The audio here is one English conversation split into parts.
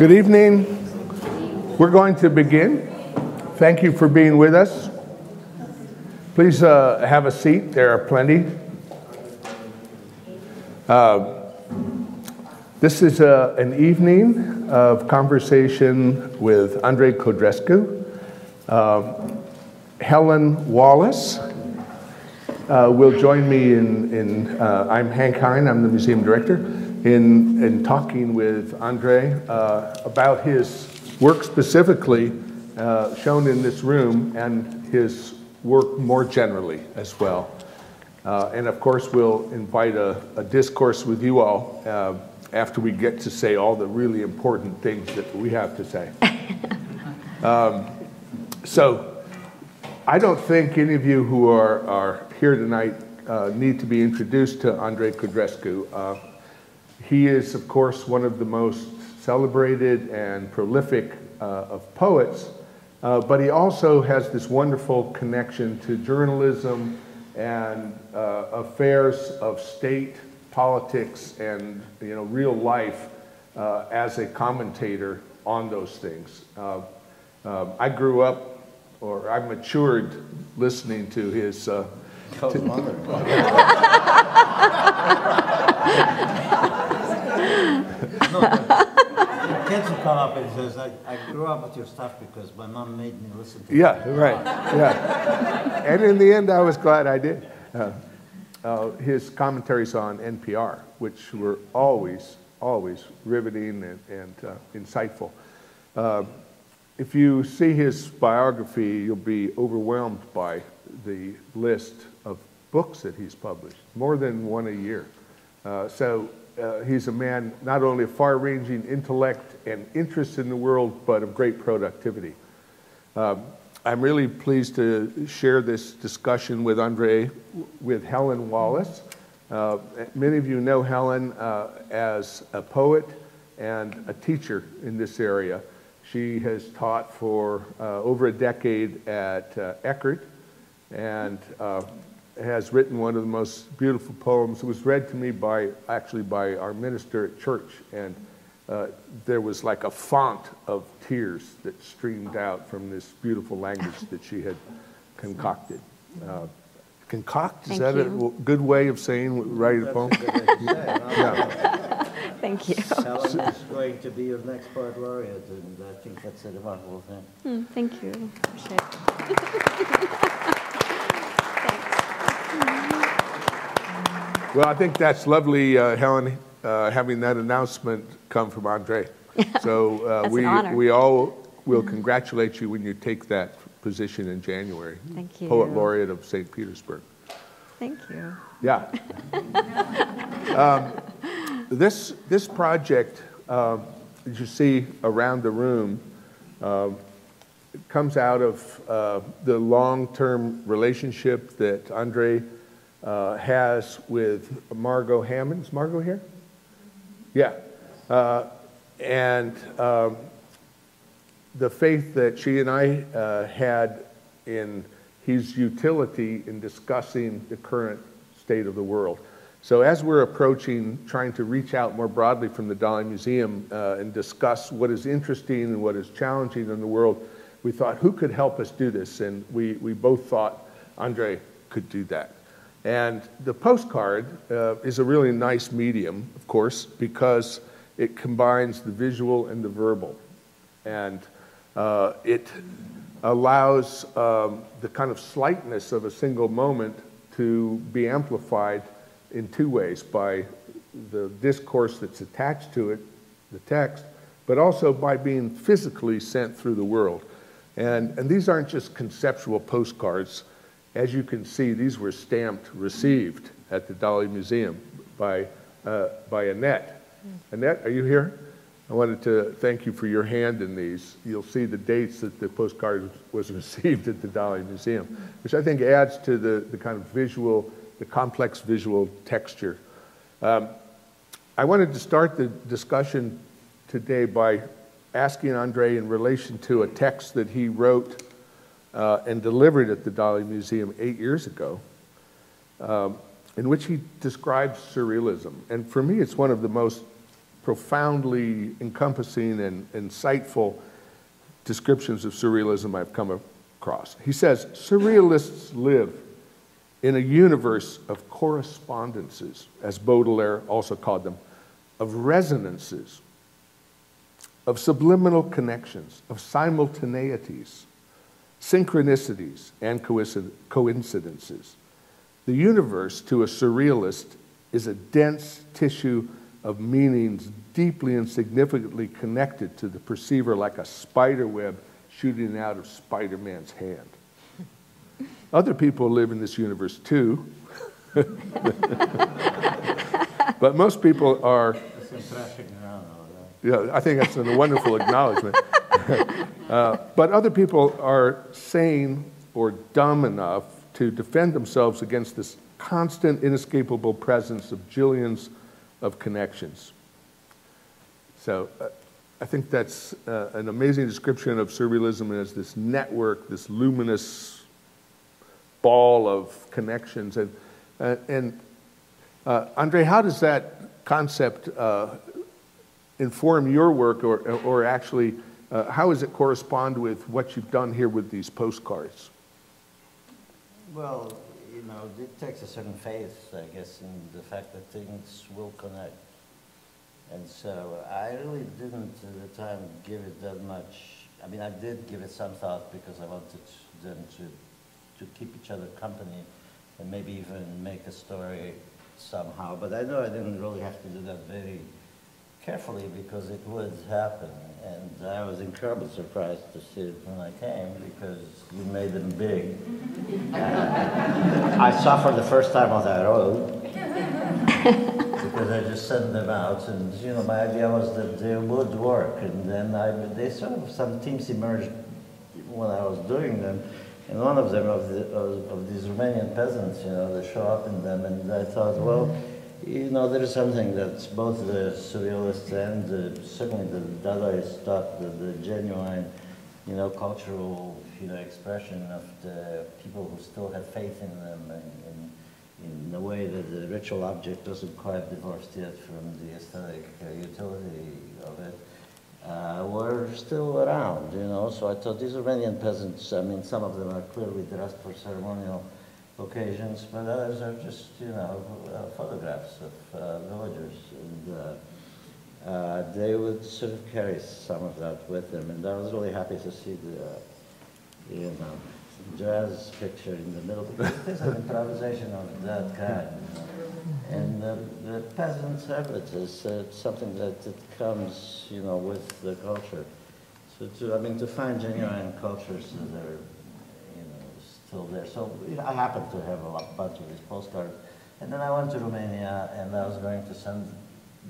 Good evening. We're going to begin. Thank you for being with us. Please have a seat. There are plenty. This is an evening of conversation with Andrei Codrescu. Helen Wallace will join me I'm Hank Hine, I'm the museum director, in talking with Andre about his work specifically shown in this room and his work more generally as well. And of course we'll invite a discourse with you all after we get to say all the really important things that we have to say. So I don't think any of you who are here tonight need to be introduced to Andrei Codrescu. He is, of course, one of the most celebrated and prolific of poets, but he also has this wonderful connection to journalism and affairs of state, politics, and real life as a commentator on those things. I grew up, or I matured listening to his... Kids will come up and says, I grew up with your stuff because my mom made me listen to it. Yeah, right, yeah. And in the end, I was glad I did. His commentaries on NPR, which were always riveting and insightful. If you see his biography, you'll be overwhelmed by the list of books that he's published, more than one a year. He's a man not only of far-ranging intellect and interest in the world, but of great productivity. I'm really pleased to share this discussion with Andre, with Helen Wallace. Many of you know Helen as a poet and a teacher in this area. She has taught for over a decade at Eckerd and has written one of the most beautiful poems. It was read to me actually by our minister at church, and there was like a font of tears that streamed out from this beautiful language that she had concocted. Concoct, is that a good way of saying writing a poem? Yeah. Thank you. Helen is going to be your next Poet Laureate, and I think that's a remarkable thing. Thank you. Appreciate it. Well, I think that's lovely, Helen, having that announcement come from Andre. So we all will congratulate you when you take that position in January. Thank you. Poet Laureate of St. Petersburg. Thank you. Yeah. This project, as you see around the room, comes out of the long-term relationship that Andre has with Margot Hammond. Is Margot here? Yeah. And the faith that she and I had in his utility in discussing the current state of the world. So as we're approaching trying to reach out more broadly from the Dali Museum and discuss what is interesting and what is challenging in the world, we thought, who could help us do this? And we both thought Andre could do that. And the postcard is a really nice medium, of course, because it combines the visual and the verbal. And it allows the kind of slightness of a single moment to be amplified in two ways, by the discourse that's attached to it, the text, but also by being physically sent through the world. And these aren't just conceptual postcards. As you can see, these were stamped, received at the Dali Museum by Annette. Annette, are you here? I wanted to thank you for your hand in these. You'll see the dates that the postcard was received at the Dali Museum, which I think adds to the kind of visual, the complex visual texture. I wanted to start the discussion today by asking Andre in relation to a text that he wrote and delivered at the Dali Museum 8 years ago, in which he describes surrealism. And for me, it's one of the most profoundly encompassing and insightful descriptions of surrealism I've come across. He says, surrealists live in a universe of correspondences, as Baudelaire also called them, of resonances, of subliminal connections, of simultaneities, synchronicities, and coincidences. The universe, to a surrealist, is a dense tissue of meanings deeply and significantly connected to the perceiver, like a spider web shooting out of Spider-Man's hand. Other people live in this universe too. But most people are... Yeah, I think that's a wonderful acknowledgement. But other people are sane or dumb enough to defend themselves against this constant, inescapable presence of jillions of connections. So I think that's an amazing description of surrealism as this network, this luminous ball of connections. And Andre, how does that concept inform your work, or actually, how does it correspond with what you've done here with these postcards? Well, you know, it takes a certain faith, I guess, in the fact that things will connect. And so I really didn't at the time give it that much. I mean, I did give it some thought because I wanted them to keep each other company and maybe even make a story somehow. But I know I didn't really have to do that very carefully because it would happen. And I was incredibly surprised to see it when I came because you made them big. I saw for the first time on that road because I just sent them out, and you know, my idea was that they would work. And then they sort of, some teams emerged when I was doing them, and one of them of these Romanian peasants, you know, they show up in them, and I thought, well, you know, there is something that's both the surrealists and certainly the Dalists thought the genuine, you know, cultural, you know, expression of the people who still had faith in them, and in a way that the ritual object doesn't quite divorce yet from the aesthetic utility of it, were still around, you know. So I thought these Romanian peasants, I mean, some of them are clearly dressed for ceremonial occasions, but others are just, you know, photographs of villagers, and they would sort of carry some of that with them, and I was really happy to see the, you know, jazz picture in the middle, because it is an improvisation of that kind, and the peasants have it as something that it comes, you know, with the culture. So I mean, to find genuine cultures that are still there. So I happened to have a bunch of these postcards. And then I went to Romania, and I was going to send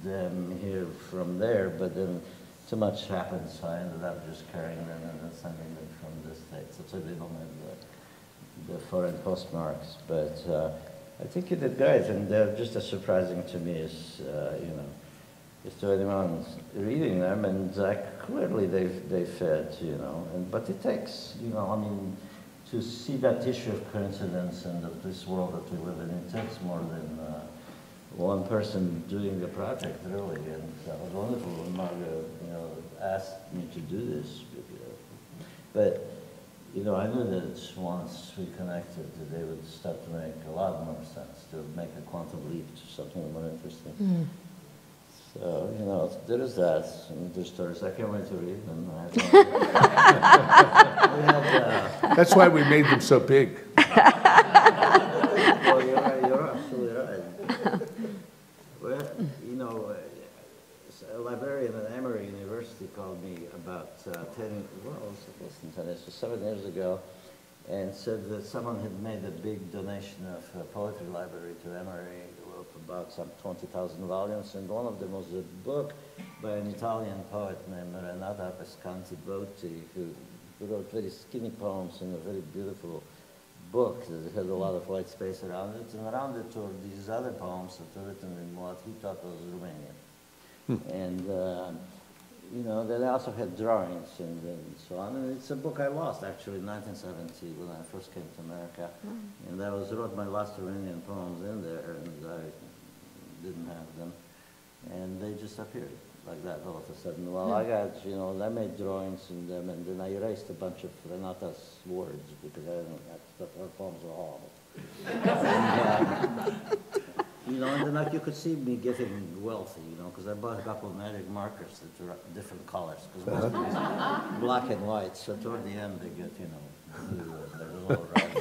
them here from there, but then too much happened, so I ended up just carrying them and then sending them from the States. So they don't have the foreign postmarks. But I think you did great, and they're just as surprising to me as, you know, as to anyone reading them. And clearly they fit, you know. But it takes, you know, I mean, to see that tissue of coincidence and of this world that we live in, it takes more than one person doing the project, really. And that was wonderful when Margaret, you know, asked me to do this. But, you know, I knew that once we connected, that they would start to make a lot more sense, to make a quantum leap to something more interesting. Mm. So, you know, there is that, and there's stories. I can't wait to read them. That's why we made them so big. Well, you're absolutely right. Well, you know, a librarian at Emory University called me about 7 years ago, and said that someone had made a big donation of a poetry library to Emory of about some 20,000 volumes, and one of them was a book by an Italian poet named Renata Pescanti-Botti, who wrote very skinny poems in a very beautiful book that had a lot of white space around it, and around it were these other poems that were written in what he thought was Romanian. And you know, they also had drawings and so on. And it's a book I lost, actually, in 1970 when I first came to America. And I wrote my last Romanian poems in there, and I didn't have them. And they just appeared like that all of a sudden. Well, I got, I made drawings in them, and then I erased a bunch of Renata's words because I don't know, her poems were horrible. And, and then like you could see me getting wealthy, because I bought a couple of magic markers that were different colors, because most of these are black and white, so toward the end they get, blue, and they're all right.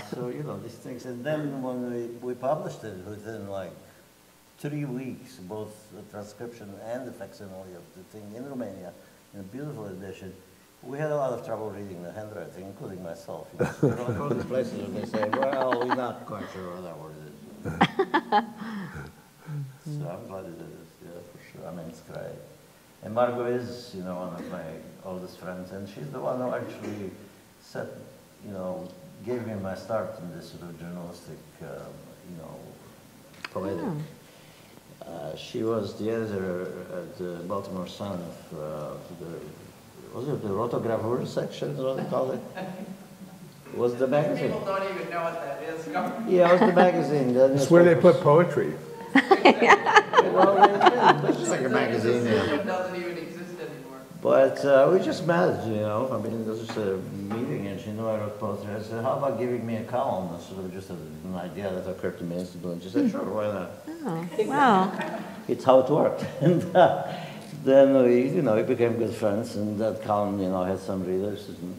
So, these things, and then when we published it, within like 3 weeks, both the transcription and the facsimile of the thing in Romania, in a beautiful edition, we had a lot of trouble reading the handwriting, including myself. So there are all these places where they say, well, we're not quite sure what that word is. So I'm glad it is, yeah, for sure. I mean, it's great. And Margot is, one of my oldest friends, and she's the one who actually set, gave me my start in this sort of journalistic, poetic. She was the editor at the Baltimore Sun of was it the rotogravure section, is what they call it? Was the magazine. People don't even know what that is. Yeah, it was the magazine. It's where they put poetry. Well, it's like a magazine. The system doesn't even exist anymore. But we just met, I mean, it was just a meeting, and she knew I wrote poetry. I said, how about giving me a column? That's sort of just an idea that occurred to me instantly. And she said, sure, why not? Oh, wow. It's how it worked. And then we became good friends, and that column, had some readers, and,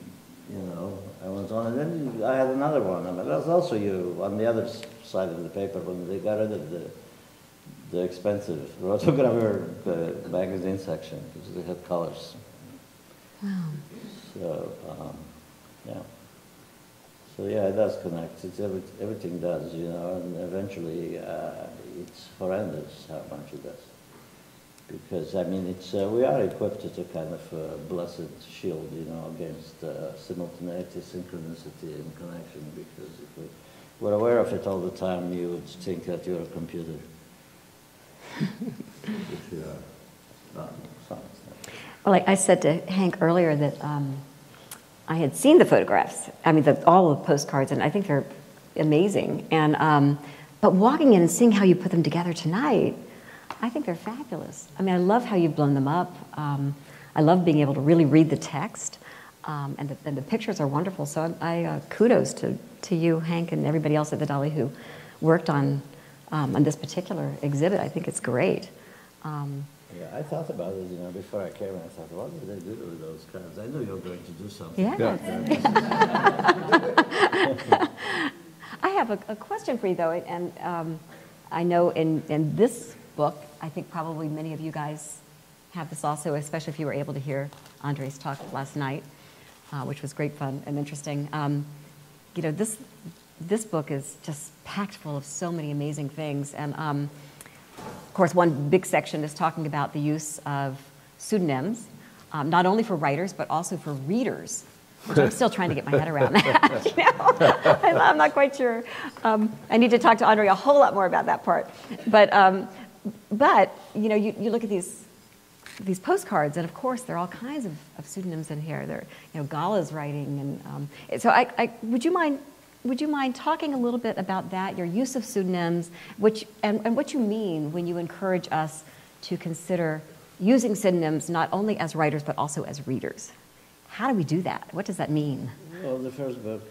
I went on. And then I had another one. I mean, that was also you on the other side of the paper when they got rid of the expensive rotogravure magazine section because they had colors. Wow. So, yeah. So yeah, it does connect. It's everything does, and eventually it's horrendous how much it does. Because I mean, we are equipped as a kind of blessed shield, against simultaneity, synchronicity, and connection. Because if we were aware of it all the time, you would think that you're a computer. Which we are. Well, like I said to Hank earlier that I had seen the photographs. I mean, all the postcards, and I think they're amazing. And but walking in and seeing how you put them together tonight, I think they're fabulous. I mean, I love how you've blown them up. I love being able to really read the text, and the pictures are wonderful. So I kudos to you, Hank, and everybody else at the Dali who worked on this particular exhibit. I think it's great. Yeah, I thought about it, before I came. I thought, what did they do with those cards? I knew you were going to do something. Yeah. I have a question for you, though, and I know in this book, I think probably many of you guys have this also, especially if you were able to hear Andrei's talk last night, which was great fun and interesting. This book is just packed full of so many amazing things. And of course, one big section is talking about the use of pseudonyms, not only for writers, but also for readers, which I'm still trying to get my head around that. I'm not quite sure. I need to talk to Andrei a whole lot more about that part. But you look at these postcards, and of course, there are all kinds of pseudonyms in here. There, Gala's writing, and so would you mind talking a little bit about that, your use of pseudonyms, and what you mean when you encourage us to consider using pseudonyms not only as writers but also as readers? How do we do that? What does that mean? Well, the first book,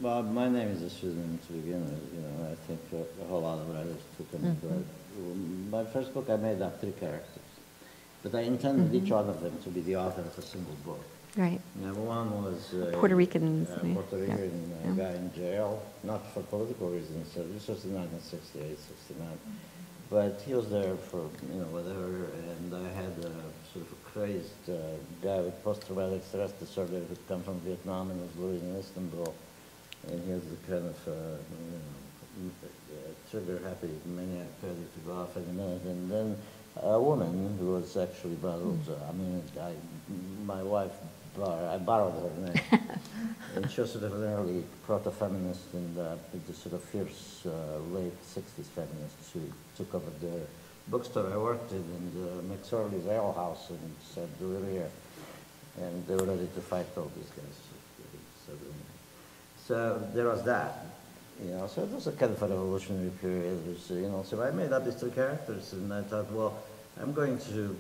my name is a pseudonym to begin with. I think a whole lot of writers took them. My first book, I made up 3 characters, but I intended each one of them to be the author of a single book. Right. One was Puerto Rican guy in jail, not for political reasons. So this was in 1968, 69. But he was there for, whatever, and I had a sort of a crazed guy with post-traumatic stress disorder who'd come from Vietnam and was living in Istanbul. And he was the kind of, trigger-happy maniac ready to go off any minute. And then a woman who was actually Baruza. My wife, I borrowed her name. And she was sort of an early proto-feminist and the sort of fierce late 60s feminists who took over the bookstore I worked in McSorley's Ale House in St. Louis. And they were ready to fight all these guys. So there was that. You know, so it was a kind of a revolutionary period. It was, you know, so I made up these two characters, and I thought, well, I'm going to,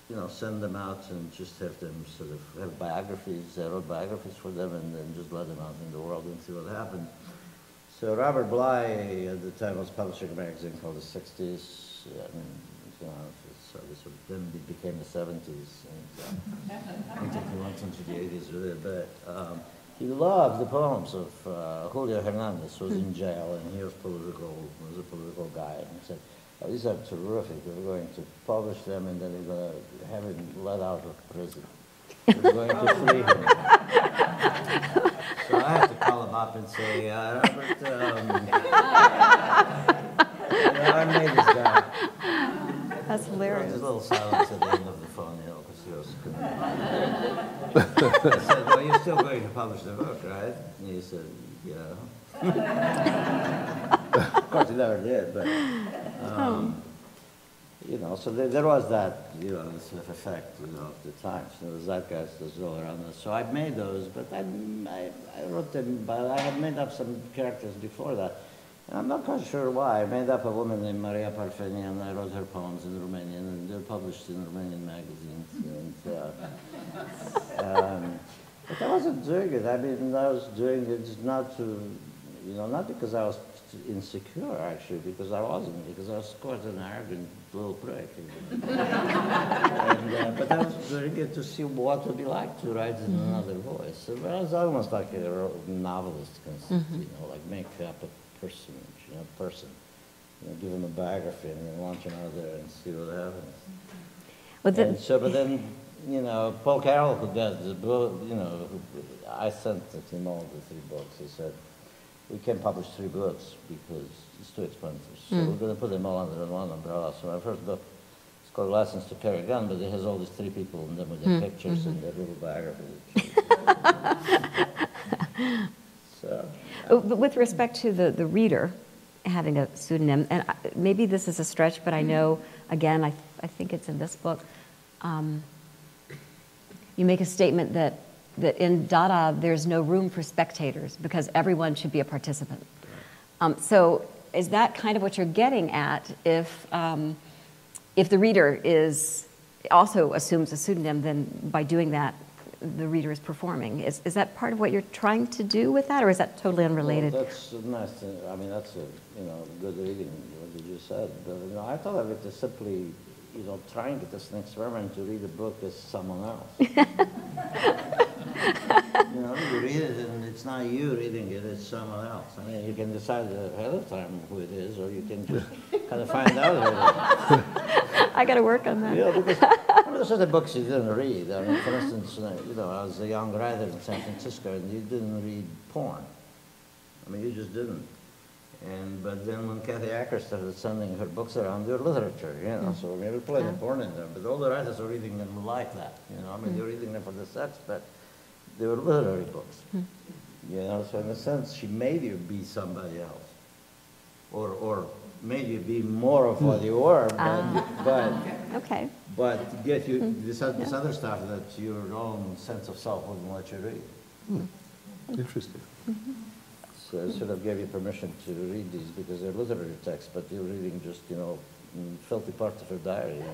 you know, send them out and just have them sort of have biographies. I wrote biographies for them, and then just let them out in the world and see what happened. So Robert Bly at the time was publishing a magazine called the 60s. I mean, you know, so this then it became the 70s, and I think he went into the 80s with it. But he loved the poems of Julio Hernandez, who was in jail, and he was a political guy. And he said, oh, these are terrific. We're going to publish them, and then we're going to have him let out of prison. We're going to free him. So I had to call him up and say, Robert, I made this guy. That's hilarious. There's a little silence at the end of the phone, you know, because he was I said, well, you're still going to publish the book, right? And he said, yeah. Of course, he never did, but, you know, so there was that, you know, sort of effect, you know, of the times. You know, the zeitgeist was all around us. So I made those, but I wrote them, but I had made up some characters before that. And I'm not quite sure why. I made up a woman named Maria Parfeni, and I wrote her poems in Romanian, and they're published in Romanian magazines. And, but I wasn't doing it. I mean, I was doing it not to, you know, not because I was insecure, actually, because I wasn't, because I was quite an arrogant little prick. And, but I was doing it to see what it would be like to write in another voice. So I was almost like a novelist, you know, like make up a person, you know, give him a biography and then launch him out there and see what happens. But then, you know, Paul Carroll, who does the book, you know, I sent him all the 3 books. He said, we can't publish 3 books because it's too expensive. So we're going to put them all under one umbrella. So my first book is called License to Carry a Gun, but it has all these 3 people in them with their pictures and their little biographies. So, But with respect to the reader having a pseudonym, and maybe this is a stretch, but I know, again, I think it's in this book, you make a statement that in Dada there's no room for spectators because everyone should be a participant. So is that kind of what you're getting at if the reader also assumes a pseudonym, then by doing that, the reader is performing. Is that part of what you're trying to do with that, or is that totally unrelated? Well, that's nice. I mean, that's a good reading, what you just said. But, you know, I thought of it as simply, you know, trying it as an experiment to read a book as someone else. You know, you read it and it's not you reading it, it's someone else. I mean, you can decide ahead of time who it is, or you can just kind of find out who it is. I got to work on that. Yeah, because there's other books you didn't read. I mean, for instance, you know, I was a young writer in San Francisco, and you didn't read porn. I mean, you just didn't. But then when Kathy Acker started sending her books around, they were literature, you know, so we were playing porn in them. But all the writers were reading them like that, you know. I mean, they were reading them for the sex, but they were literary books. You know, so in a sense, she made you be somebody else. Or made you be more of what you were, but to get you this other stuff that your own sense of self wouldn't let you read. Interesting. So it sort of gave you permission to read these because they're literary texts, but you're reading just, you know, filthy parts of her diary. You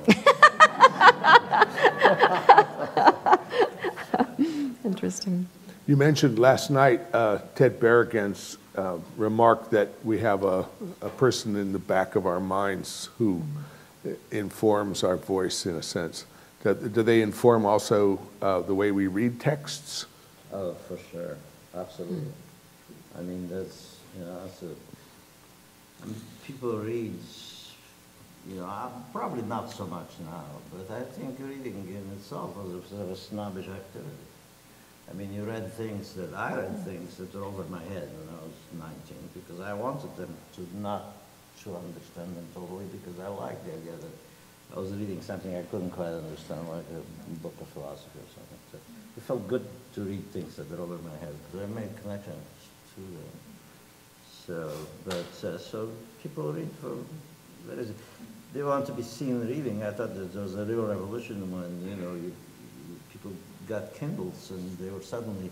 know? Interesting. You mentioned last night Ted Berrigan's remark that we have a person in the back of our minds who informs our voice in a sense. Do they inform also the way we read texts? Oh, for sure. Absolutely. I mean, that's, you know, people read, you know, probably not so much now, but I think reading in itself was a sort of a snobbish activity. I mean, I read things that were over my head when I was 19 because I wanted them to understand them totally because I liked the idea that I was reading something I couldn't quite understand, like a book of philosophy or something. So it felt good to read things that were over my head because I made connections to them. So people read for, they want to be seen reading. I thought that there was a real revolution when, you know, people got Kindles and they were suddenly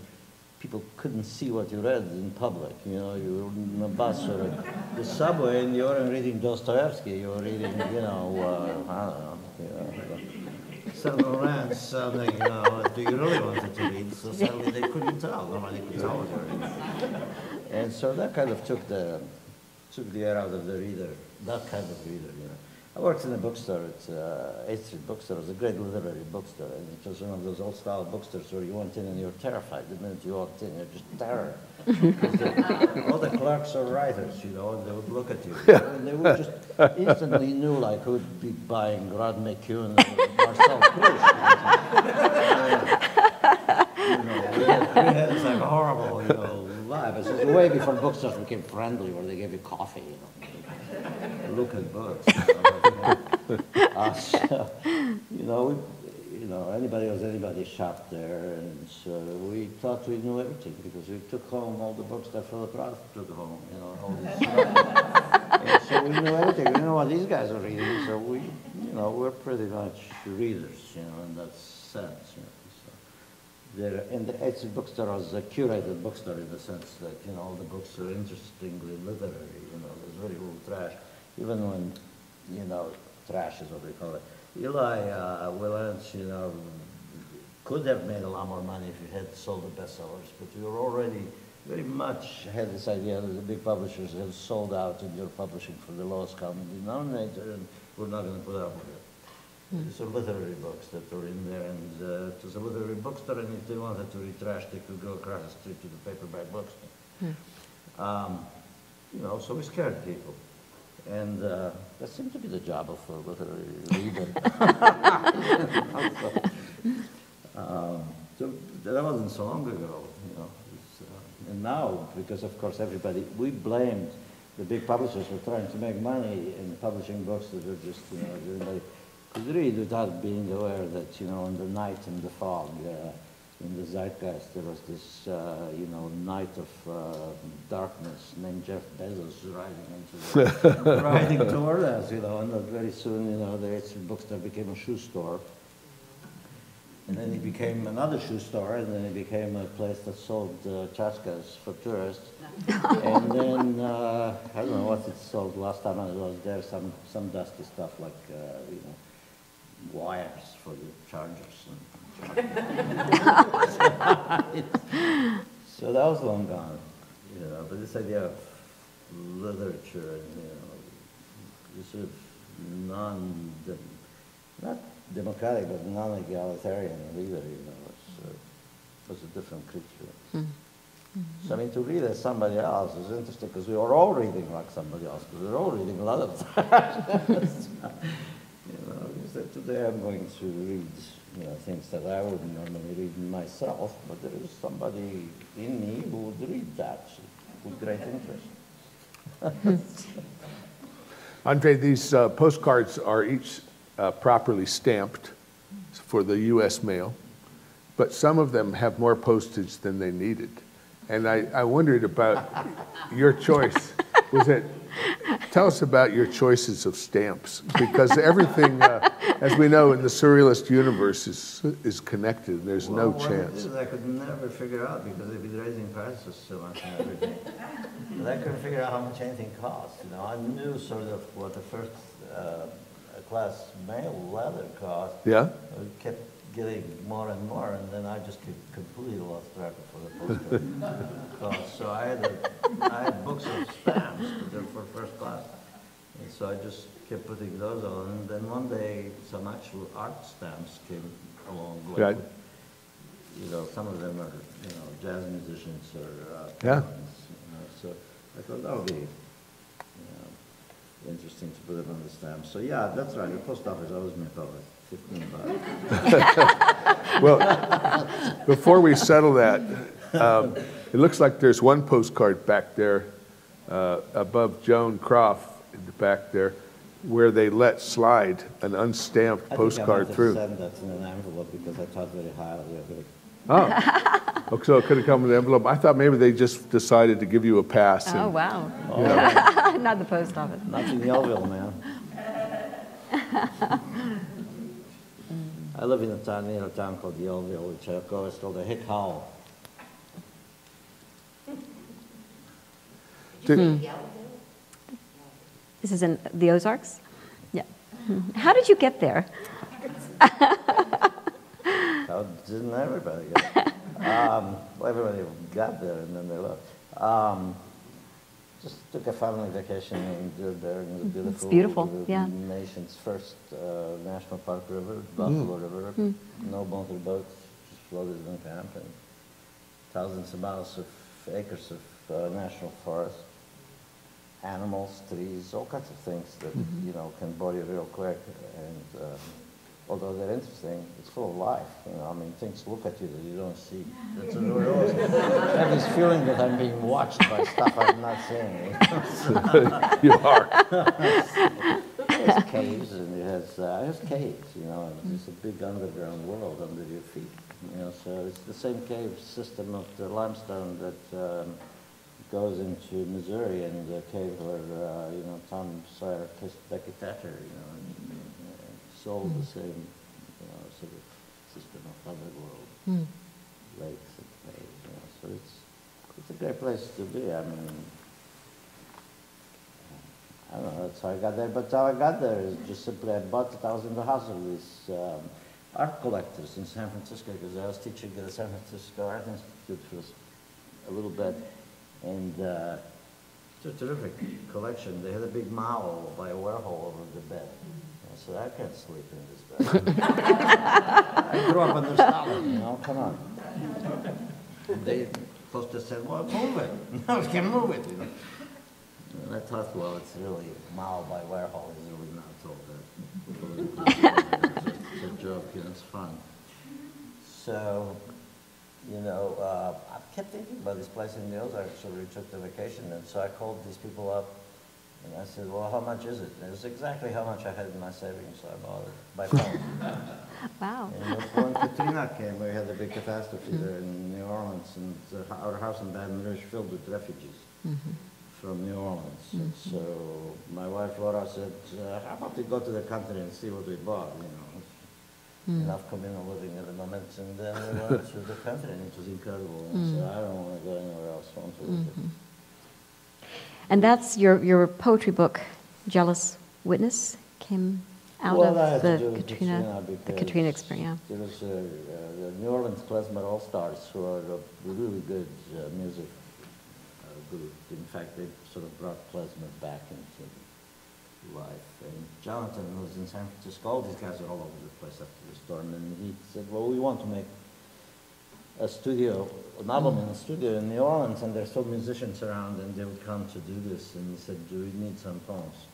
people couldn't see what you read in public. You know, you were in a bus or the subway, and you weren't reading Dostoevsky. You were reading, you know, I don't know, Saint Laurent, something, you know, do you really want it to read? So suddenly they couldn't tell. Nobody could tell what you're reading. And so that kind of took the air out of the reader, that kind of reader, you know. I worked in a bookstore, it's 8th Street bookstore. It was a great literary bookstore. And it was one of those old-style bookstores where you went in and you were terrified. The minute you walked in, you're just terror. All the clerks are writers, you know, and they would look at you. And they would just instantly knew, like, who'd be buying Rodney McCune or Marcel Proust. You know, we had this, like, horrible, you know, vibe. It was way before bookstores became friendly, where they gave you coffee, you know. Look at books. Anybody shopped there, and so we thought we knew everything because we took home all the books that Philip Roth took home, you know, all these and so we knew everything. We knew what these guys were reading, so we, you know, we're pretty much readers, you know, in that sense. You know. So and the 8th Street bookstore was a curated bookstore in the sense that, you know, all the books are interestingly literary, you know, there's very little trash. Even when, you know, trash is what we call it. Eli Willens, you know, could have made a lot more money if he had sold the bestsellers, but we were already very much had this idea that the big publishers had sold out and you're publishing for the lowest common denominator, and we're not going to put up with it. These are literary books that were in there, and it was a literary bookstore, and if they wanted to read trash, they could go across the street to the paperback bookstore. You know, so we scared people. And that seemed to be the job of a literary reader. So that wasn't so long ago, you know. And now, because of course we blamed the big publishers for trying to make money in publishing books that were just, you know, everybody could read without being aware that, you know, in the night and the fog, in the zeitgeist, there was this, you know, night of darkness named Jeff Bezos riding toward us, you know, and very soon, you know, the 8th Street bookstore became a shoe store. And then it became another shoe store, and then it became a place that sold chachkas for tourists. And then, I don't know what it sold last time I was there, some dusty stuff like, you know, wires for the chargers. So that was long gone, you know, but this idea of literature and, you know, this sort of not democratic, but non-egalitarian reader, you know, was a different creature. So I mean, to read as somebody else is interesting because we were all reading like somebody else, because we were all reading a lot of trash. You know, so today I'm going to read, you know, things that I wouldn't normally read myself, but there is somebody in me who would read that with great interest. Andre, these postcards are each properly stamped for the U.S. mail, but some of them have more postage than they needed. And I wondered about your choice. Tell us about your choices of stamps, because everything, as we know, in the surrealist universe is connected. There's no chance. I could never figure out because they've been raising prices so much and everything. But I couldn't figure out how much anything costs. You know, I knew sort of what the first class mail letter cost. Yeah. I kept getting more and more, and then I just completely lost track of what the postcard cost. So I had books of stamps, but they're for first class. And so I just kept putting those on, and then one day some actual art stamps came along. Like, right. You know, some of them are, you know, jazz musicians or yeah. You know, so I thought that would be, you know, interesting to put it on the stamp. So yeah, that's right. The post office always made about $15. Well, before we settle that, it looks like there's one postcard back there above Joan Croft in the back there, where they let slide an unstamped postcard through. I think I might have sent that in an envelope because I thought very highly of it. Oh, so it could have come in an envelope. I thought maybe they just decided to give you a pass. Oh, wow. You know. Not the post office. Not in Yellville, man. I live in a town near a town called Yellville, which I always called the Hick Hall. This is in the Ozarks? Yeah. How did you get there? How didn't everybody get there? Well, everybody got there and then they left. Just took a family vacation and there in the beautiful, beautiful, yeah. nation's first national park river, Buffalo River. No motorboats, just floated in camp, and thousands of miles of acres of national forest, animals, trees, all kinds of things that you know can bore you real quick. And although they're interesting, it's full of life. You know, I mean, things look at you that you don't see. That's a I have this feeling that I'm being watched by stuff I'm not seeing. You are. It has caves, and it has caves, you know, and it's a big underground world under your feet. You know, so it's the same cave system of the limestone that goes into Missouri, and the cave where, you know, Tom Sawyer kissed Becky Thatcher, you know, and it's all the same, you know, sort of system of underworld, lakes and caves, you know, so it's a great place to be. I mean, I don't know, that's how I got there, but how I got there is just simply I was in the house of these art collectors in San Francisco, because I was teaching at the San Francisco Art Institute for a little bit, and it's a terrific collection. They had a big Mao by Warhol over the bed. I said, I can't sleep in this bed. I grew up under Stalin, you know, come on. And they supposed to say, well, move it. No, we can move it, you know. And I thought, well, it's really Mao by Warhol is really not all that. It's a joke, you know, it's fun. So, you know, I kept thinking about this place in the Ozarks, so we took the vacation, and so I called these people up, and I said, well, how much is it? And it was exactly how much I had in my savings, so I bought it by phone. Wow. And when Katrina came, we had a big catastrophe there in New Orleans, and our house in Baton Rouge filled with refugees from New Orleans. And so my wife Laura said, how about we go to the country and see what we bought, you know. Enough communal living at the moment, and then we went to the country, and it was incredible. And so I don't want to go anywhere else. I want to live it. And that's your poetry book, Jealous Witness, came out of the Katrina experience. Yeah. There was the New Orleans Klezmer All-Stars, who are a really good music group. In fact, they sort of brought klezmer back into life. And Jonathan was in San Francisco. All these guys are all over the place after the storm. And he said, well, we want to make an album in a studio in New Orleans, and there's still musicians around, and they would come to do this. And he said, do we need some poems?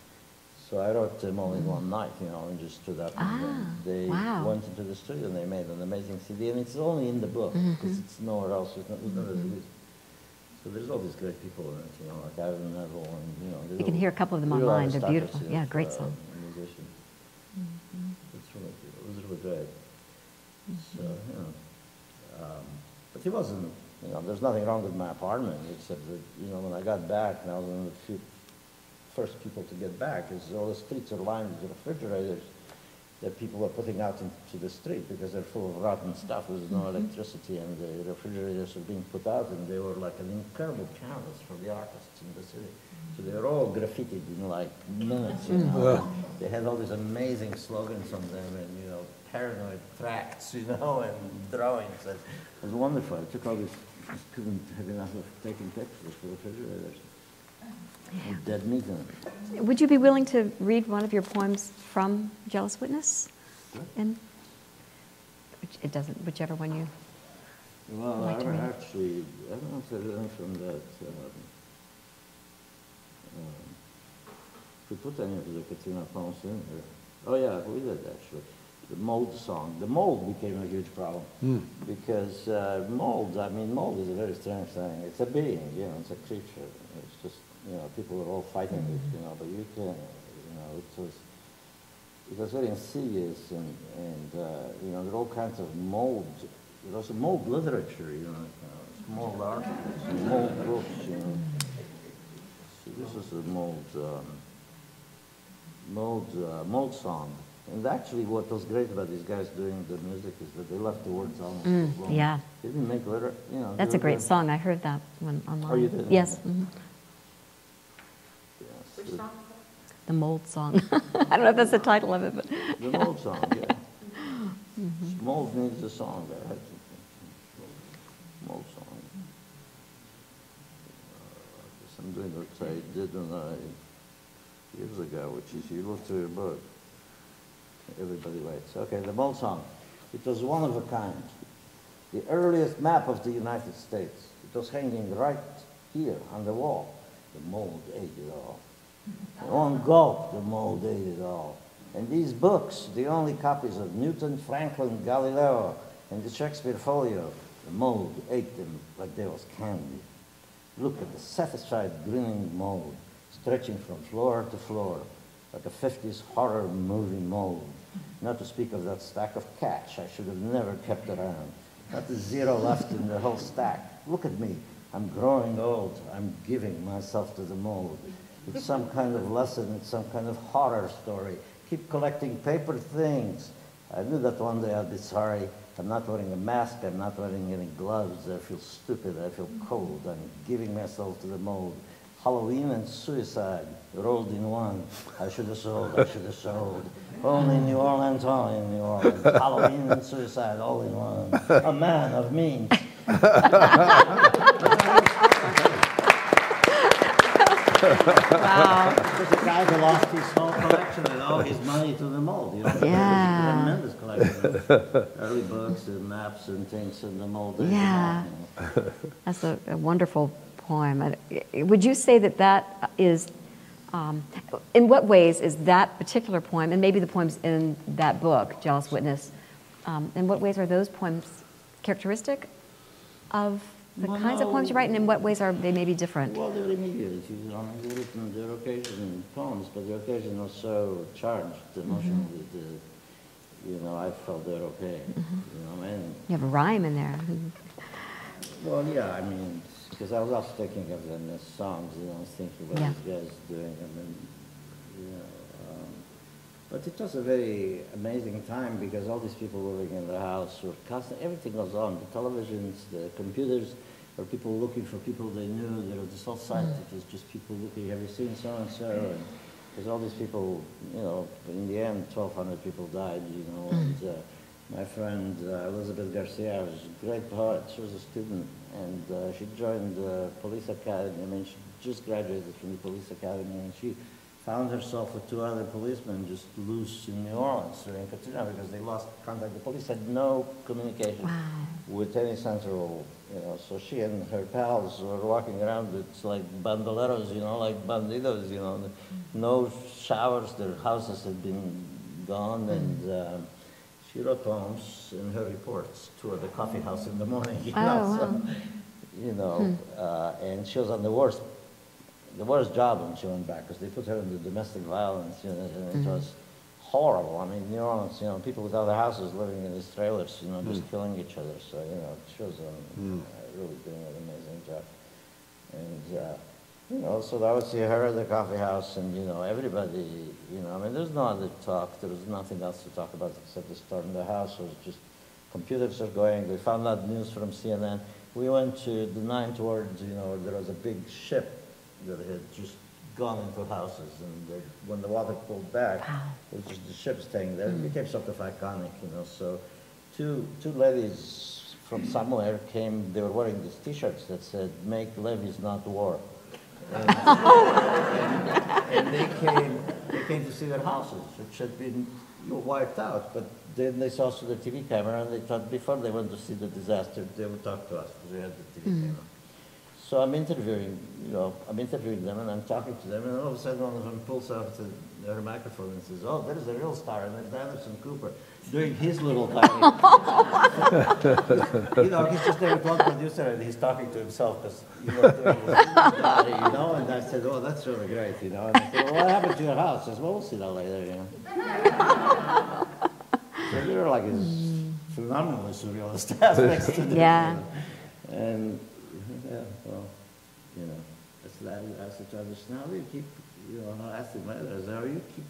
So I wrote them all in one night, you know, and just stood up. And they went into the studio, and they made an amazing CD. And it's only in the book, because it's nowhere else. It's not released. So there's all these great people in it, you know, like Ivan Neville, and, you know. You can hear a couple of them online. They're beautiful. Yeah, great song. Musicians. It was really great. So, you know. But he wasn't, you know, there's nothing wrong with my apartment, except that, you know, when I got back, and I was one of the first people to get back, is all the streets are lined with refrigerators that people are putting out into the street because they're full of rotten stuff. There's no electricity, and the refrigerators are being put out, and they were like an incredible canvas for the artists in the city. So they were all graffitied in like minutes, you know. They had all these amazing slogans on them, and, you know, paranoid tracts, you know, and drawings. And it was wonderful. I took all this, just couldn't have enough of taking pictures for refrigerators. Dead meat in it. Would you be willing to read one of your poems from Jealous Witness? And it doesn't, whichever one you well, like to read. Actually, I don't know if there's any from that. If we put any of the Katrina poems in there. Oh yeah, we did actually. The mold song. The mold became a huge problem because mold. I mean, mold is a very strange thing. It's a being, you know. It's a creature. It's just, you know, people are all fighting it, you know. But you can, you know, it was very insidious, and you know, there are all kinds of mold. There's also mold literature, you know, mold articles, mold books, you know. So this is a mold song. And actually, what was great about these guys doing the music is that they left the words almost alone. Yeah. They didn't make letter, you know. That's a great song. I heard that one online. Oh, you did? Yes. Which song? The Mold Song. I don't know if that's the title of it, but The mold song, yeah. Mold needs a song there. Mold song. I'm doing what I did years ago, which is you look through your book. Everybody writes. Okay, the mold song. It was one of a kind. The earliest map of the United States. It was hanging right here on the wall. The mold ate it all. In one gulp, the mold ate it all. And these books, the only copies of Newton, Franklin, Galileo, and the Shakespeare folio, the mold ate them like they was candy. Look at the satisfied, grinning mold, stretching from floor to floor, like a 50s horror movie mold. Not to speak of that stack of cash I should have never kept around. Not the zero left in the whole stack. Look at me. I'm growing old. I'm giving myself to the mold. It's some kind of lesson. It's some kind of horror story. Keep collecting paper things. I knew that one day I'd be sorry. I'm not wearing a mask. I'm not wearing any gloves. I feel stupid. I feel cold. I'm giving myself to the mold. Halloween and suicide rolled in one. I should have sold. I should have sold. Only New Orleans, only in New Orleans. Halloween and suicide all in one. A man of means. wow. There's a guy who lost his whole collection and all his money to the mold. You know, Yeah. tremendous collection of early books and maps and things in the mold. Yeah. That's a wonderful poem. Would you say that that is, in what ways is that particular poem, and maybe the poems in that book, Jealous Witness, in what ways are those poems characteristic of the kinds of poems you write, and in what ways are they maybe different? Well, they're immediate. You know, they're written, they're occasion poems, but they're occasionally so charged emotionally that, you know, I felt they're okay. You know, and You have a rhyme in there. well, yeah, I mean, because I was also thinking of them as songs, you know, I was thinking what these guys doing, and then, you know, but it was a very amazing time because all these people living in the house were constant, everything goes on, the televisions, the computers, or people looking for people they knew, there was this whole site that was just people looking, have you seen so-and-so, and there's all these people, you know, in the end, 1,200 people died, you know, and my friend Elizabeth Garcia was a great poet, she was a student, and she joined the police academy, I mean, she just graduated from the police academy, and she found herself with 2 other policemen just loose in New Orleans during Katrina because they lost contact. The police had no communication with any central, you know, so she and her pals were walking around with like bandoleros, you know, like bandidos, you know, no showers, their houses had been gone, and she wrote poems in her reports to the coffee house in the morning, you know, so, you know, and she was on the worst job when she went back because they put her in the domestic violence, you know, and it was horrible. I mean, New Orleans, you know, people with other houses living in these trailers, you know, just killing each other. So, you know, she was really doing an amazing job. And, you know, so I would see her at the coffee house and, you know, everybody, you know, I mean, there's no other talk. There was nothing else to talk about except the storm in the house. It was just computers are going. We found out news from CNN. We went to the Ninth Ward, you know, there was a big ship that had just gone into houses, and when the water pulled back, it was just the ship staying there. It became sort of iconic, you know. So, two ladies from somewhere came. They were wearing these T-shirts that said "Make levees, not war," and, and they came to see their houses, which had been wiped out. But then they saw us through the TV camera, and they thought before they went to see the disaster, they would talk to us because we had the TV camera. So I'm interviewing, you know, them and I'm talking to them, and all of a sudden one of them pulls out her microphone and says, "Oh, there's a real star, and there's Anderson Cooper doing his little tiny." You know, he's just there with one producer and he's talking to himself because, you know, doing his, you know. And I said, "Oh, that's really great," you know. And I said, "Well, what happened to your house?" He says, "Well, we'll see that later," you know. So there are like these phenomenally surrealist aspects to this. Yeah. And yeah, well, you know, that's the tradition. How do you keep, you know, asking my others, how you keep,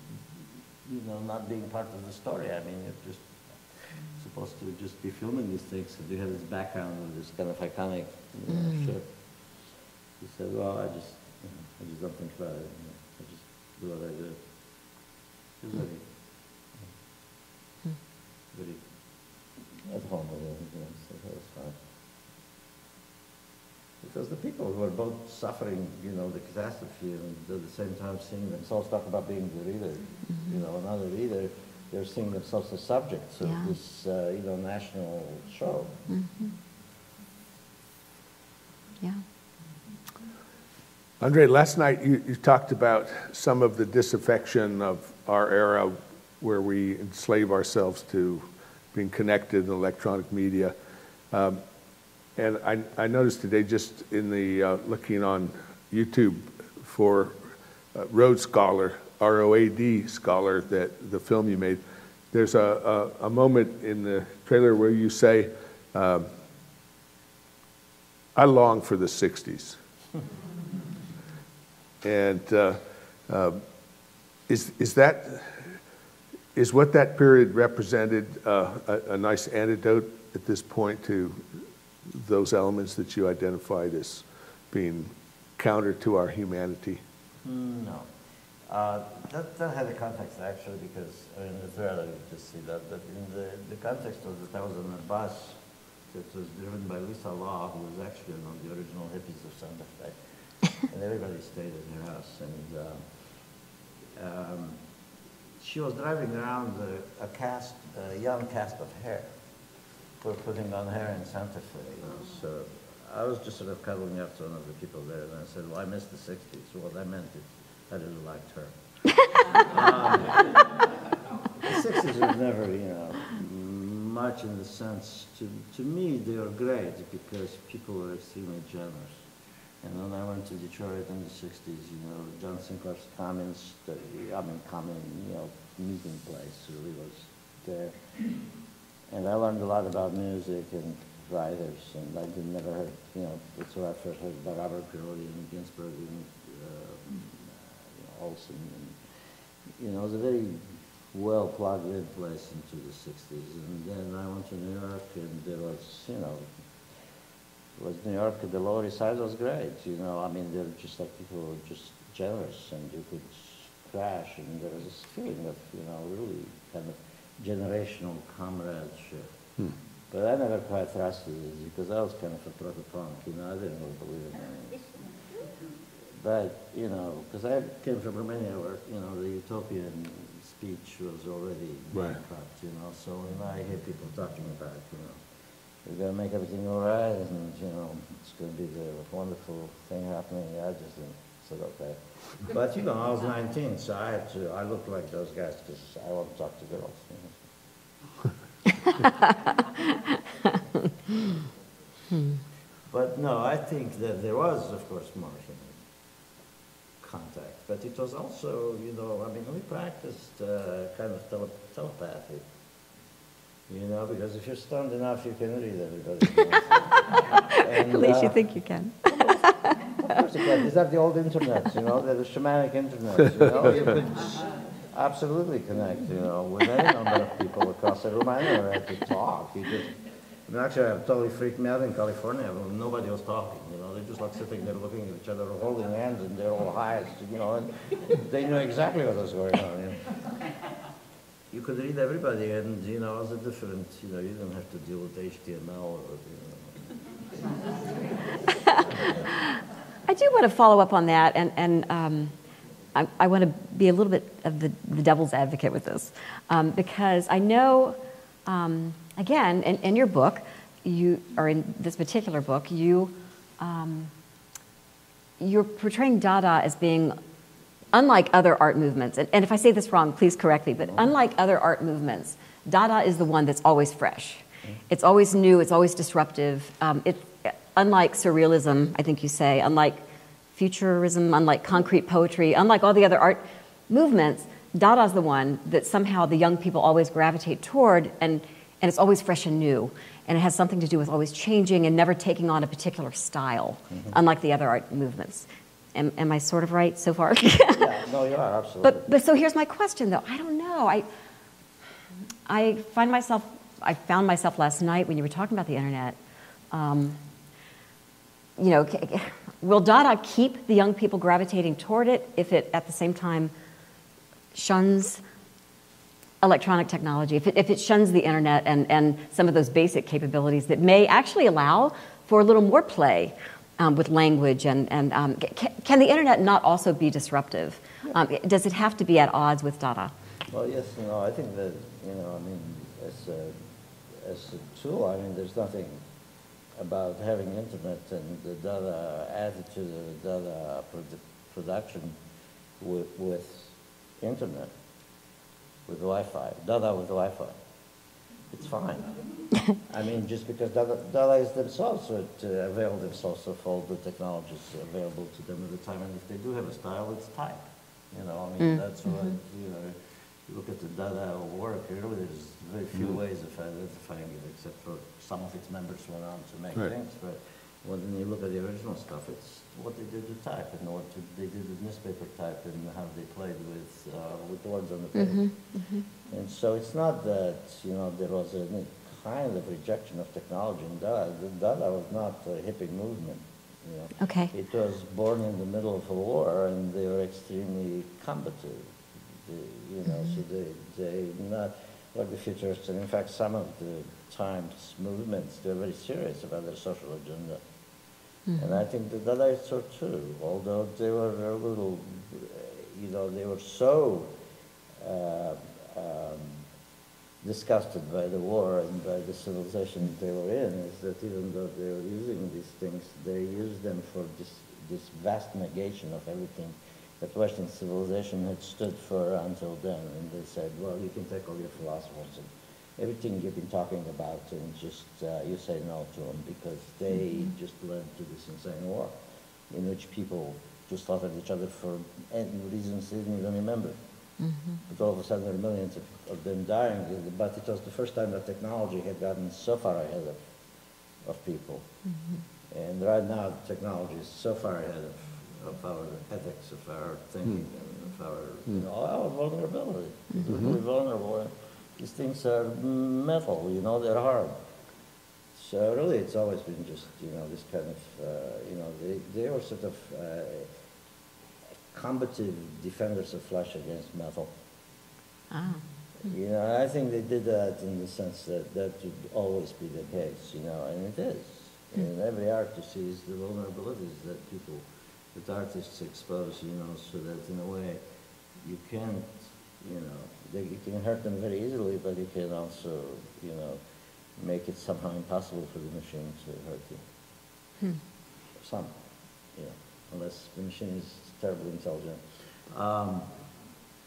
you know, not being part of the story? I mean, you're just supposed to just be filming these things, and you have this background of this kind of iconic, you know, ship. He said, "Well, I just don't think about it. You know, I just to what I do. It's very, very at home with it, you know, so that was fine. Because the people who are both suffering, you know, the catastrophe and at the same time seeing themselves talk about being the reader, you know, another reader, they're seeing themselves as subjects of this, you know, national show. Yeah. Andre, last night you talked about some of the disaffection of our era where we enslave ourselves to being connected in electronic media. And I noticed today, just in the looking on YouTube for Road Scholar, ROAD Scholar, that the film you made, there's a moment in the trailer where you say, I long for the 60s. And is what that period represented a nice antidote at this point to those elements that you identified as being counter to our humanity? No. That had a context, actually, because, I mean, it's rare that you just see that, but in the context was that I was on a bus that was driven by Lisa Law, who was actually one of the original hippies of Santa Fe. And everybody stayed at her house. And she was driving around a young cast of hair. We're putting on hair in Santa Fe, you know. So I was just sort of cuddling up to one of the people there, and I said, well, I miss the 60s. So what I meant is I really liked her. The 60s was never, you know, much in the sense, to me, they were great because people were extremely generous. And when I went to Detroit in the 60s, you know, John Sinclair's Common, you know, meeting place really was there. And I learned a lot about music and writers, and I never heard, you know, that's where I first heard about Robert Pirelli and Ginsberg and Olson. And, you know, it was a very well plugged in place into the 60s. And then I went to New York, and there was, you know, New York at the Lower East Side was great, you know. I mean, they're just like people were just generous, and you could crash, and there was this feeling of, you know, really kind of generational comradeship. But I never quite trusted it because I was kind of a proto-punk, you know. I didn't really believe in it. But, you know, because I came from Romania where, you know, the utopian speech was already bankrupt, you know. So when I hear people talking about, you know, we're going to make everything all right, and, you know, it's going to be the wonderful thing happening. I just said, okay. But, you know, I was 19, so I looked like those guys because I want to talk to girls. You know? But, no, I think that there was, of course, more human contact. But it was also, you know, I mean, we practiced kind of telepathy. You know, because if you're stoned enough, you can read everybody. At least you think you can. Of course you can. These are the old internets, you know, they're the shamanic internets, you know. You could absolutely connect, you know, with any number of people across the room. I never had to talk. You just, I mean, actually, it totally freaked me out in California when nobody was talking, you know. They're just like sitting there looking at each other, holding hands, and they're all high, you know, and they knew exactly what was going on, you know. You could read everybody, and, you know, it was a different, you know, you didn't have to deal with HTML or, you know. I do want to follow up on that, and I want to be a little bit of the devil's advocate with this, because I know, again, in your book, or in this particular book, you're portraying Dada as being unlike other art movements, and if I say this wrong, please correct me, but unlike other art movements, Dada is the one that's always fresh. It's always new, it's always disruptive. Unlike surrealism, I think you say, unlike futurism, unlike concrete poetry, unlike all the other art movements, Dada's the one that somehow the young people always gravitate toward, and it's always fresh and new. And it has something to do with always changing and never taking on a particular style, unlike the other art movements. Am I sort of right so far? Yeah, no, you are, absolutely. But so here's my question, though. I don't know. I found myself last night when you were talking about the internet, you know, will Dada keep the young people gravitating toward it if it, at the same time, shuns electronic technology, if it shuns the internet and some of those basic capabilities that may actually allow for a little more play with language, and can the internet not also be disruptive? Does it have to be at odds with Dada? Well, yes, I think that, I mean, as a tool, I mean, there's nothing about having internet and the Dada attitude or the Dada production with internet, with Wi-Fi, Dada with Wi-Fi. It's fine. I mean, just because Dada's themselves would avail themselves of all the technologies available to them at the time, and if they do have a style, it's type. I mean, that's what, you look at the Dada work, really there's very few ways of identifying it, except for some of its members went on to make things. But when you look at the original stuff, it's what they did to type, and what they did with newspaper type, and how they played with the words on the page. And so it's not that, there was any kind of rejection of technology in Dada. Dada was not a hippie movement. Okay. It was born in the middle of a war, and they were extremely combative. So they not like the futurists, and in fact, some of the times movements, they're very serious about their social agenda. And I think the Dadaists are too, although they were a little, they were so disgusted by the war and by the civilization they were in, is that even though they were using these things, they used them for this vast negation of everything that Western civilization had stood for until then. And they said, well, you can take all your philosophers and everything you've been talking about, and just you say no to them, because they just led to this insane war in which people just slaughtered each other for any reasons they didn't even remember. But all of a sudden there were millions of them dying, but it was the first time that technology had gotten so far ahead of people. And right now technology is so far ahead of our ethics, of our thinking, and of our vulnerability. We're really vulnerable. These things are metal, they're hard. So really it's always been just, this kind of, they were sort of combative defenders of flesh against metal. I think they did that in the sense that that would always be the case, and it is. In every art you see is the vulnerabilities that artists expose, so that in a way you can't, you can hurt them very easily, but you can also, make it somehow impossible for the machine to hurt you. Some, unless the machine is terribly intelligent.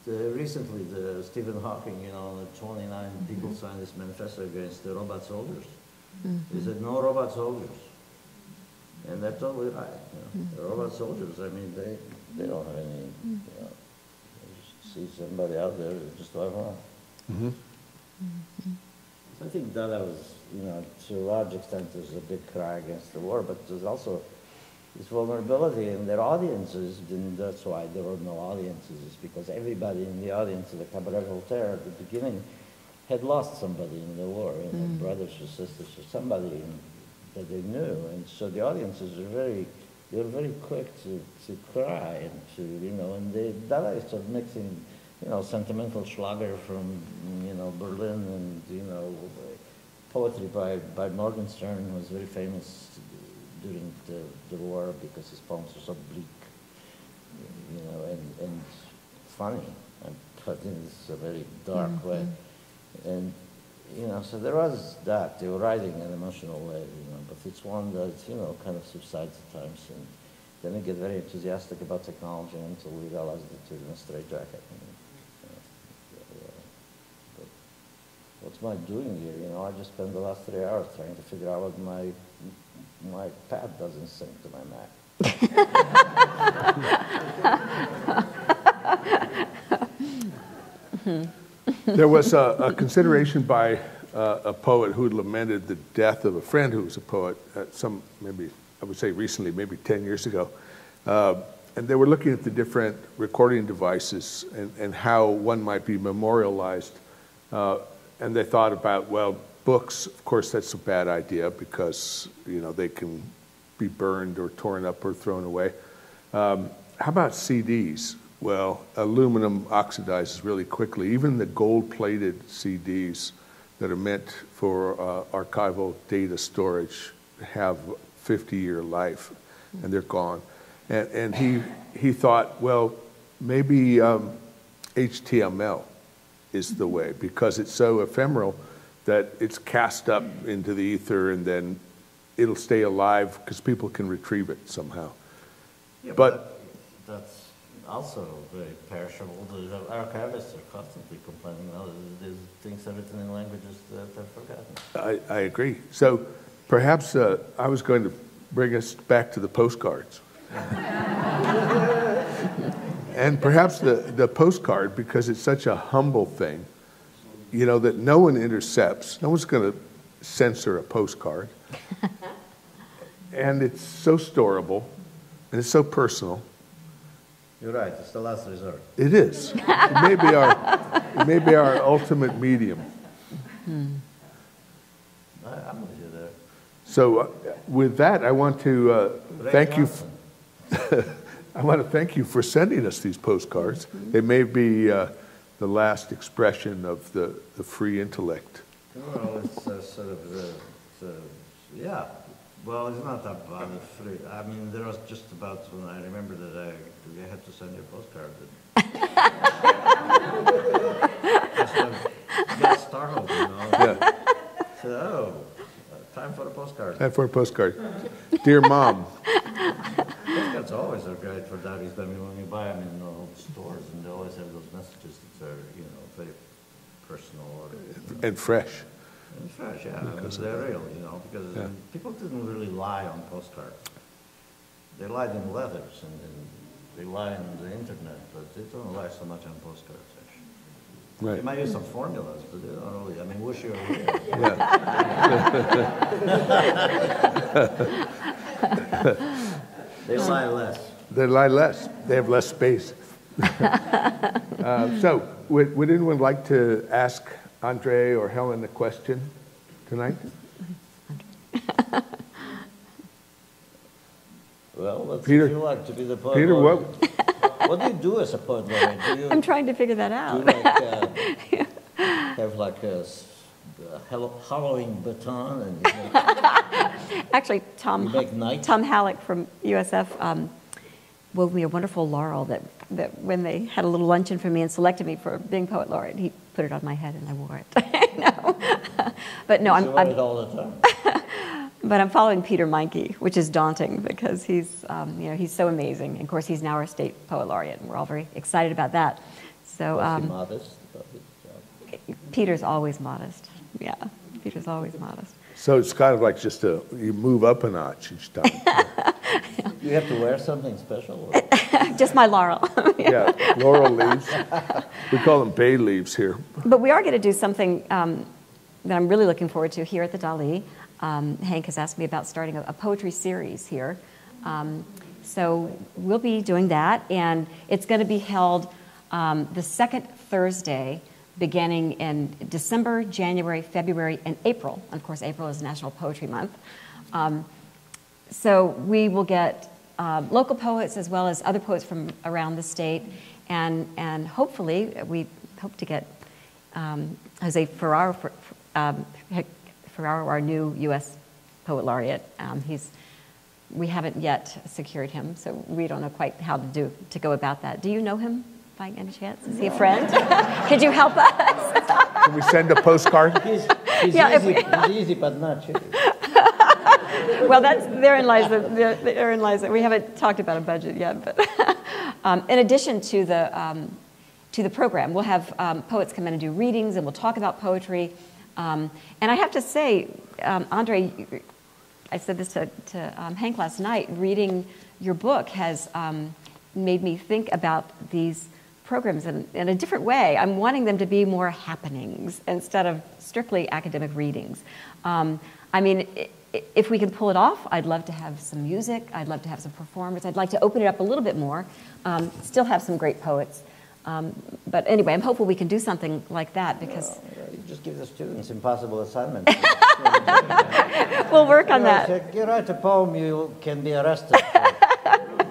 Recently, Stephen Hawking, the 29 people signed this manifesto against the robot soldiers. He said, no robot soldiers. And they're totally right. The robot soldiers, I mean, they don't have any, you just see somebody out there who just drive around. So I think Dada was, to a large extent, there's a big cry against the war, but there's also this vulnerability in their audiences, and that's why there were no audiences, is because everybody in the audience of the Cabaret Voltaire at the beginning had lost somebody in the war, brothers or sisters or somebody that they knew, and so the audiences were very quick to cry and to, and the Dadaists are mixing, sentimental Schlager from, Berlin, and, poetry by Morgenstern was very famous during the war because his poems were so bleak, and funny, but in this a very dark way. And, so there was that. They were writing an emotional way, but it's one that, kind of subsides at times. And then we get very enthusiastic about technology until we realize that we're in a straitjacket. But what's my doing here? I just spent the last 3 hours trying to figure out what my pad doesn't sync to my Mac. There was a consideration by a poet who had lamented the death of a friend who was a poet, maybe, I would say recently, maybe 10 years ago. And they were looking at the different recording devices and how one might be memorialized. And they thought about, well, books, of course, that's a bad idea because, they can be burned or torn up or thrown away. How about CDs? well, aluminum oxidizes really quickly. Even the gold-plated CDs that are meant for archival data storage have 50-year life, and they're gone. And he thought, well, maybe HTML is the way, because it's so ephemeral that it's cast up into the ether and then it'll stay alive because people can retrieve it somehow. Yeah, but that's also very perishable. The archivists are constantly complaining, oh, there's things that are written in languages that are forgotten. I agree. So perhaps I was going to bring us back to the postcards. And perhaps the postcard, because it's such a humble thing, you know, that no one intercepts. No one's going to censor a postcard. And it's so storable, and it's so personal. You're right, it's the last resort. It is. It may be our ultimate medium. I'm with you there. So with that, I want to thank you. I want to thank you for sending us these postcards. They may be the last expression of the free intellect. Well, it's sort of yeah. Well, it's not about the free. I mean, there was just about when I remember that I had to send you a postcard. Just got startled, you know. Yeah. Said, oh, time for a postcard. Time for a postcard. Dear Mom. Postcards always are great for daddies. I mean, when you buy them in old stores, and they always have those messages that are, you know, very personal And fresh. And fresh, yeah. Because they're real, you know. Because people didn't really lie on postcards. They lied in letters, and they lie on the internet, but they don't lie so much on postcards. Actually. Right. They might use some formulas, but they don't really. I mean, wish you were here. Yeah. They lie less. They lie less. They have less space. So, would anyone like to ask Andre or Helen a question tonight? Well, what Peter, do you like to be the poet? Peter, what do you do as a poet laureate? Do you, I'm trying to figure that out. do you like, have like a hollowing baton and you make, Actually, Tom Halleck from USF wove me a wonderful laurel that when they had a little luncheon for me and selected me for being poet laureate, he put it on my head and I wore it. No. But no, you wear it all the time. But I'm following Peter Meinke, which is daunting because he's, you know, he's so amazing. And of course, he's now our state poet laureate, and we're all very excited about that. So Was he modest about his job? Peter's always modest. Yeah, Peter's always modest. So it's kind of like just you move up a notch each time. Do you have to wear something special? Just my laurel. Yeah, laurel leaves. We call them bay leaves here. But we are going to do something that I'm really looking forward to here at the Dali. Hank has asked me about starting a poetry series here. So we'll be doing that, and it's going to be held the second Thursday beginning in December, January, February, and April. And of course, April is National Poetry Month. So we will get local poets as well as other poets from around the state, and hopefully we hope to get Jose Ferraro, our new U.S. Poet Laureate. We haven't yet secured him, so we don't know quite how to go about that. Do you know him by any chance? Is he a friend? Could you help us? Can we send a postcard? He's Yeah, easy, he's easy, but not cheap. Well, therein lies the we haven't talked about a budget yet, but in addition to the program, we'll have poets come in and do readings, and we'll talk about poetry. And I have to say, Andre, I said this to Hank last night, reading your book has made me think about these programs in a different way. I'm wanting them to be more happenings instead of strictly academic readings. I mean, if we can pull it off, I'd love to have some music. I'd love to have some performers. I'd like to open it up a little bit more, still have some great poets. But anyway, I'm hopeful we can do something like that because... Well, you just give the students impossible assignments. We'll work on that. If you write a poem, you can be arrested.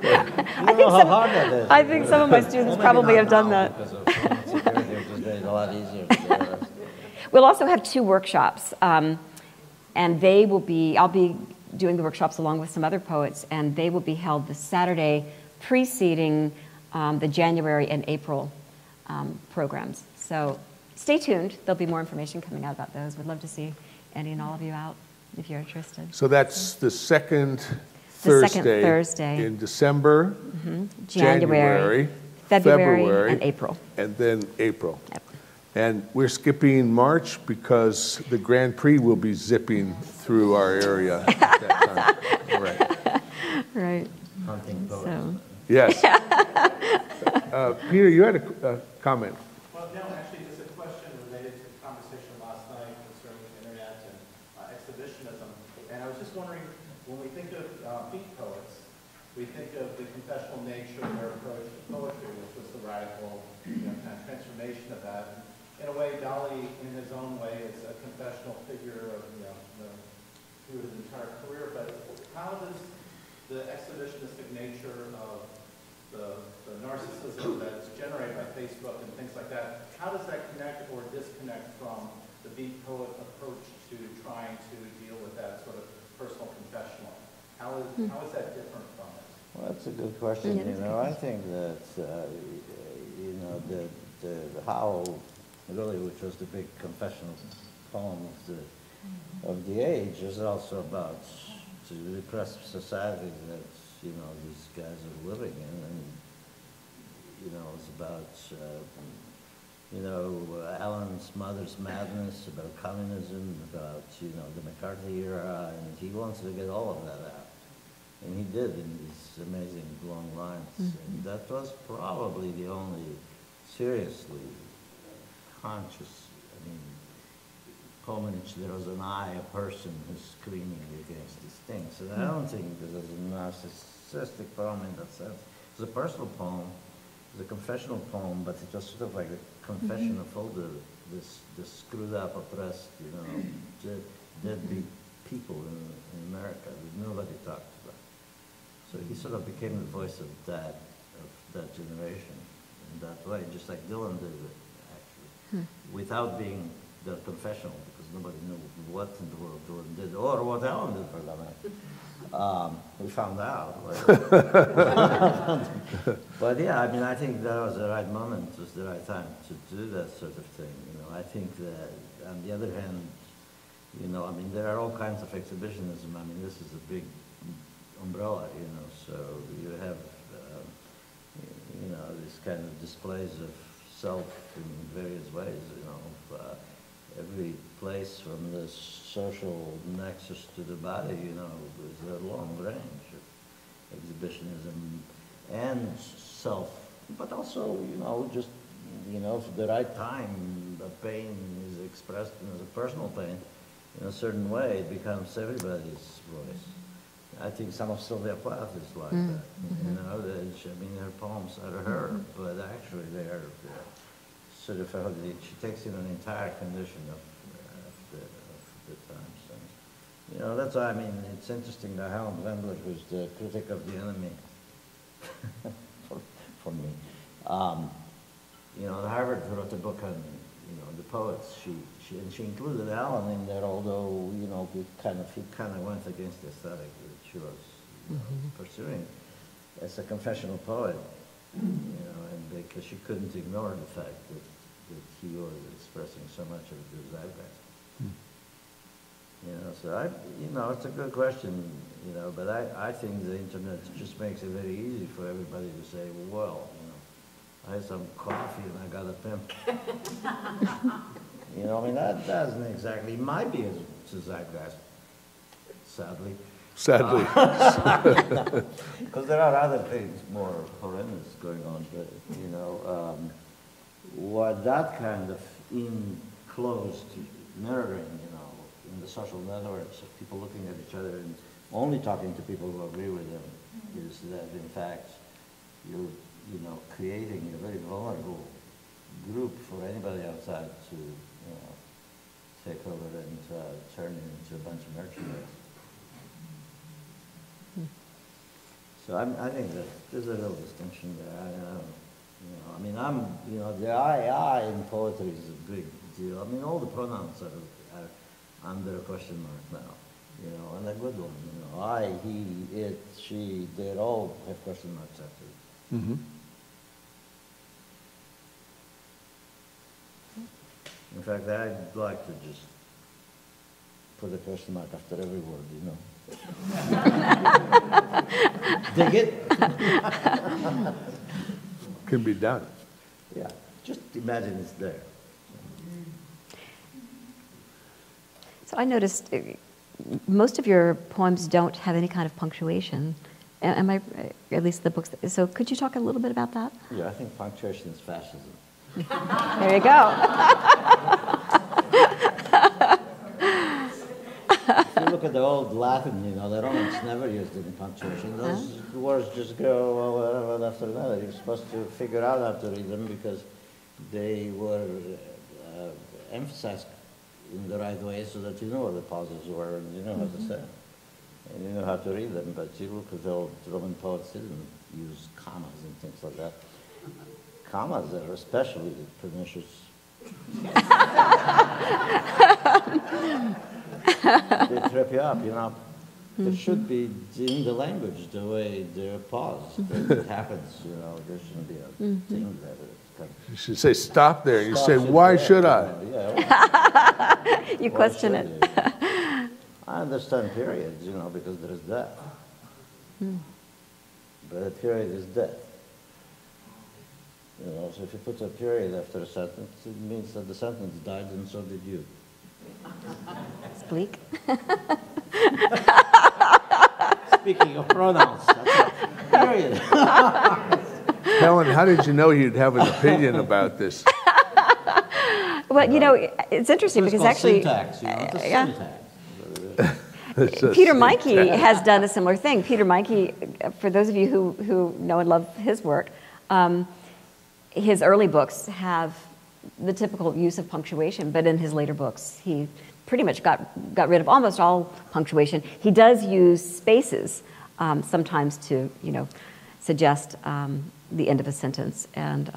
know how hard that is. I think some of my students probably have done that. Because of security, which has made it a lot easier to do that. We'll also have 2 workshops, and they will be, I'll be doing the workshops along with some other poets, and they will be held the Saturday preceding the January and April programs. So stay tuned. There'll be more information coming out about those. We'd love to see any and all of you out if you're interested. So that's the second The second Thursday in December, January, February, and April. And then April. Yep. And we're skipping March because the Grand Prix will be zipping through our area at that time. Right. Right. Hunting poets. So. Yes. Peter, you had a comment. Well, no, actually, just a question related to the conversation last night concerning the internet and exhibitionism. And I was just wondering, when we think of beat poets, we think of the confessional nature of their approach to poetry, which was the radical kind of transformation of that. In a way, Dali, in his own way, is a confessional figure of through his entire career. But how does the exhibitionistic nature of the narcissism that's generated by Facebook and things like that, how does that connect or disconnect from the beat poet approach to trying to deal with that sort of personal confessional? How is that different from it? Well, that's a good question. I think that how really, which was the big confessional poem of the age, is also about the repressive society that these guys are living in, and it's about Alan's mother's madness, about communism, about the McCarthy era, and he wants to get all of that out. And he did in these amazing long lines. And that was probably the only seriously conscious, poem in which there was an I, a person who's screaming against these things. And I don't think this is a narcissistic poem in that sense. It's a personal poem, it's a confessional poem, but it was sort of like a confession of all this screwed up, oppressed, deadbeat people in America that nobody talked about. So he sort of became the voice of that generation in that way, just like Dylan did it, actually, without being that confessional, because nobody knew what in the world Dylan did, or what Alan did for that matter. We found out. But yeah, I think that was the right moment, it was the right time to do that sort of thing. I think that, on the other hand, there are all kinds of exhibitionism. This is a big umbrella, so you have, these kind of displays of self in various ways, every place from the social nexus to the body, is a long range of exhibitionism and self, but also, just, for the right time, the pain is expressed as a personal pain in a certain way, it becomes everybody's voice. I think some of Sylvia Plath is like that, her poems are her, but actually they're sort of, she takes in an entire condition of the times. And, that's why, it's interesting that Helen Wendler, who's the critic of the enemy, for me, Harvard wrote a book on, the poets. She included Alan in there, although, he kind of went against the aesthetic that she was pursuing as a confessional poet, and because she couldn't ignore the fact that he was expressing so much of the zeitgeist. So it's a good question, but I think the internet just makes it very easy for everybody to say, well, I had some coffee and I got a pimp. That doesn't exactly, it might be a zeitgeist, sadly. Sadly. Because there are other things more horrendous going on, but, what that kind of enclosed mirroring, in the social networks of people looking at each other and only talking to people who agree with them, is that in fact you're, creating a very vulnerable group for anybody outside to, take over and turn it into a bunch of merchandise. So I think that there's a real distinction there. I mean, the I in poetry is a big deal. I mean, all the pronouns are under a question mark now, and a good one. I, he, it, she, they all have question marks after it. Mm-hmm. In fact, I'd like to just put a question mark after every word, Dig it? Can be done. Yeah, just imagine it's there. So I noticed most of your poems don't have any kind of punctuation. Am I, at least the books, so could you talk a little bit about that? Yeah, I think punctuation is fascism. There you go. If you look at the old Latin, the Romans never used any punctuation. Those words just go one after another. You're supposed to figure out how to read them because they were emphasized in the right way so that you know what the pauses were and you know how to say them. And you know how to read them, but you look at the old Roman poets, they didn't use commas and things like that. Commas are especially pernicious. They trip you up, It should be in the language the way they're paused. It happens, there shouldn't be a thing that it's kind of... You should say, stop there. You say, why should I? Yeah, You question it. I understand periods, because there is death. But a period is death. So if you put a period after a sentence, it means that the sentence died and so did you. It's bleak. Speaking of pronouns, that's a period. Helen, how did you know you'd have an opinion about this? Well, it's interesting because actually... syntax, it's a syntax. Peter Mikey has done a similar thing. Peter Mikey, for those of you who know and love his work, his early books have the typical use of punctuation, but in his later books, he pretty much got rid of almost all punctuation. He does use spaces sometimes to, suggest the end of a sentence. And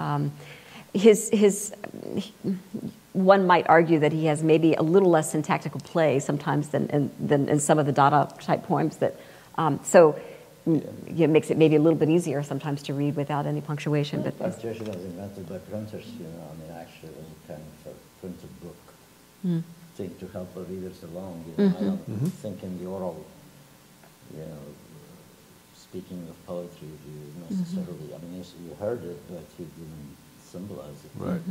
one might argue that he has maybe a little less syntactical play sometimes than in some of the Dada type poems. That it makes it maybe a little bit easier sometimes to read without any punctuation. But punctuation was invented by printers. Actually, it was a kind of a printed book thing to help the readers along. I don't think in the oral, speaking of poetry, you necessarily. I mean, you heard it, but you didn't symbolize it. Right.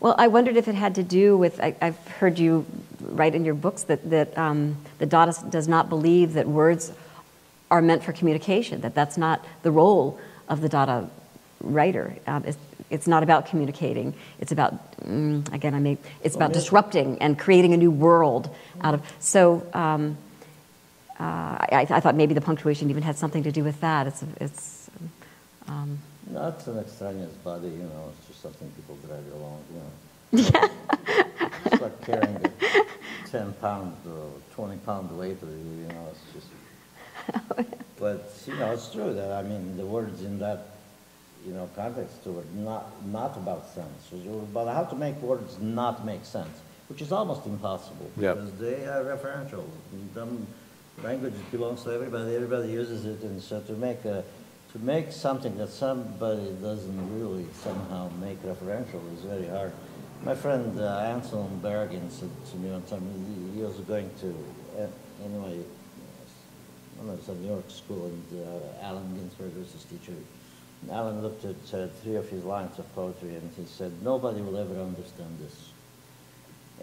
Well, I wondered if it had to do with, I've heard you write in your books that the Dada does not believe that words are meant for communication, that's not the role of the Dada writer. It's not about communicating. It's about, it's about disrupting and creating a new world out of, so I thought maybe the punctuation even had something to do with that. No, it's an extraneous body, it's just something people drag along, It's like carrying a 10-pound or 20-pound weight with you, it's just... But, it's true that, the words in that, context were not about sense. It was about how to make words not make sense, which is almost impossible, because they are referential. Language belongs to everybody uses it, and so to make something that somebody doesn't really somehow make referential is very hard. My friend Anselm Bergen said to me one time, he was going to, anyway, when I was at New York School, and Allen Ginsberg was his teacher. And Allen looked at 3 of his lines of poetry, and he said, "Nobody will ever understand this."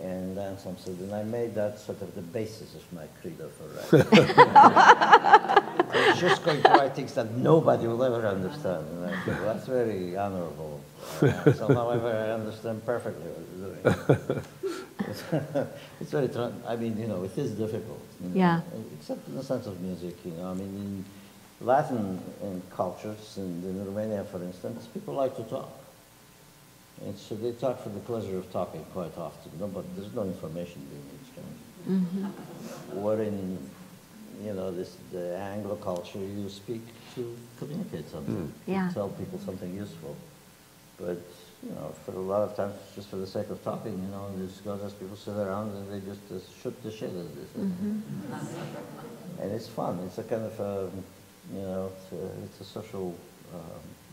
And Anselm said, and I made that sort of the basis of my credo for writing. I was just going to write things that nobody will ever understand. And I said, well, that's very honorable. So, however, I understand perfectly what you're doing. It's very, it is difficult. Except in the sense of music, in Latin cultures, and in Romania, for instance, people like to talk. And so they talk for the pleasure of talking quite often. There's no information being exchanged. Where in you know, the Anglo culture, you speak to communicate something, Yeah. to tell people something useful. But, you know, for a lot of times, just for the sake of talking, you know, just go as people sit around and they just shoot the shit, as they say. And it's fun. It's a kind of, you know, it's a social,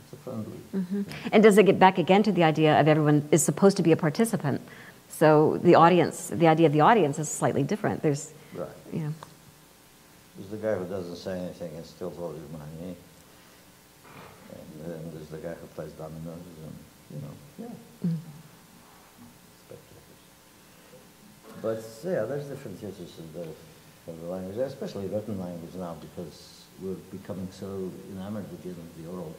it's a friendly. And does it get back again to the idea of everyone is supposed to be a participant? So the audience, the idea of the audience is slightly different. There's, Right. you know. There's the guy who doesn't say anything and steals all his money. And then there's the guy who plays dominoes and, you know, yeah. Spectators. But, yeah, there's different uses of the language, especially written language now, because we're becoming so enamored again of the oral.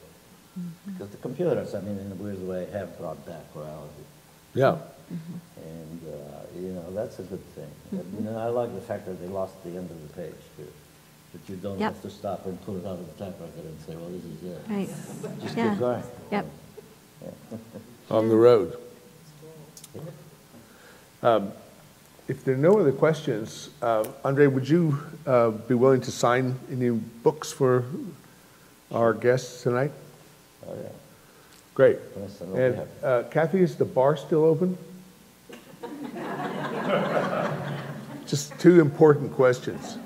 Because the computers, I mean, in a weird way, have brought back orality. Yeah. And, you know, that's a good thing. You know, I like the fact that they lost the end of the page, too. That you don't have to stop and pull it out of the typewriter and say, well, this is it. Right. Just Yeah. keep going. Yep. On the road. If there are no other questions, Andre, would you be willing to sign any books for our guests tonight? Oh, yeah. Great. Yes, I will And be happy. Kathy, is the bar still open? Just two important questions.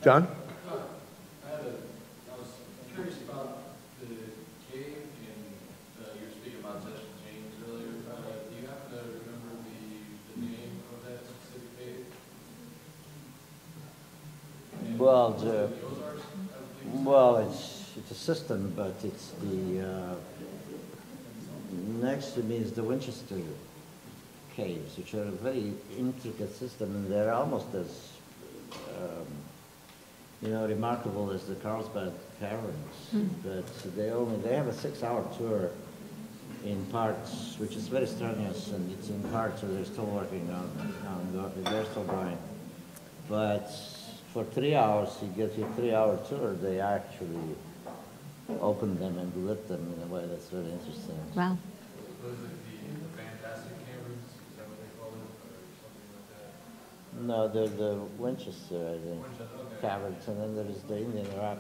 John? I was curious about the cave, and you were speaking about Session James earlier. Do you happen to remember the name of that specific cave? And Well, the Ozarks, I believe? well, it's a system, but it's the, next to me is the Winchester caves, which are a very intricate system, and they're almost as, you know, remarkable as the Carlsbad Caverns. But they have a 6-hour tour in parts, which is very strenuous, and it's in parts where they're still working on they're still going. But for 3 hours, you get your 3-hour tour, they actually open them and lit them in a way that's very interesting. Wow. Was it the Fantastic Caverns? Is that what they call it, or something like that? No, they're the Winchester, I think, caverns, and then there's the Indian Rock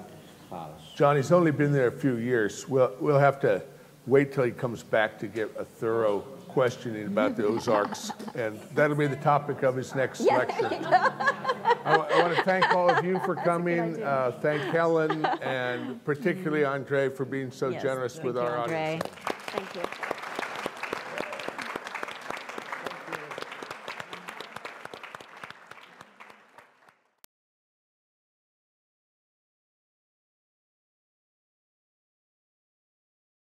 House. John, he's only been there a few years. We'll have to wait till he comes back to get a thorough questioning about the Ozarks, and that'll be the topic of his next lecture. I want to thank all of you for coming. Thank Helen, and particularly Andre for being so Yes, generous thank with you, our Andre. audience. Thank you.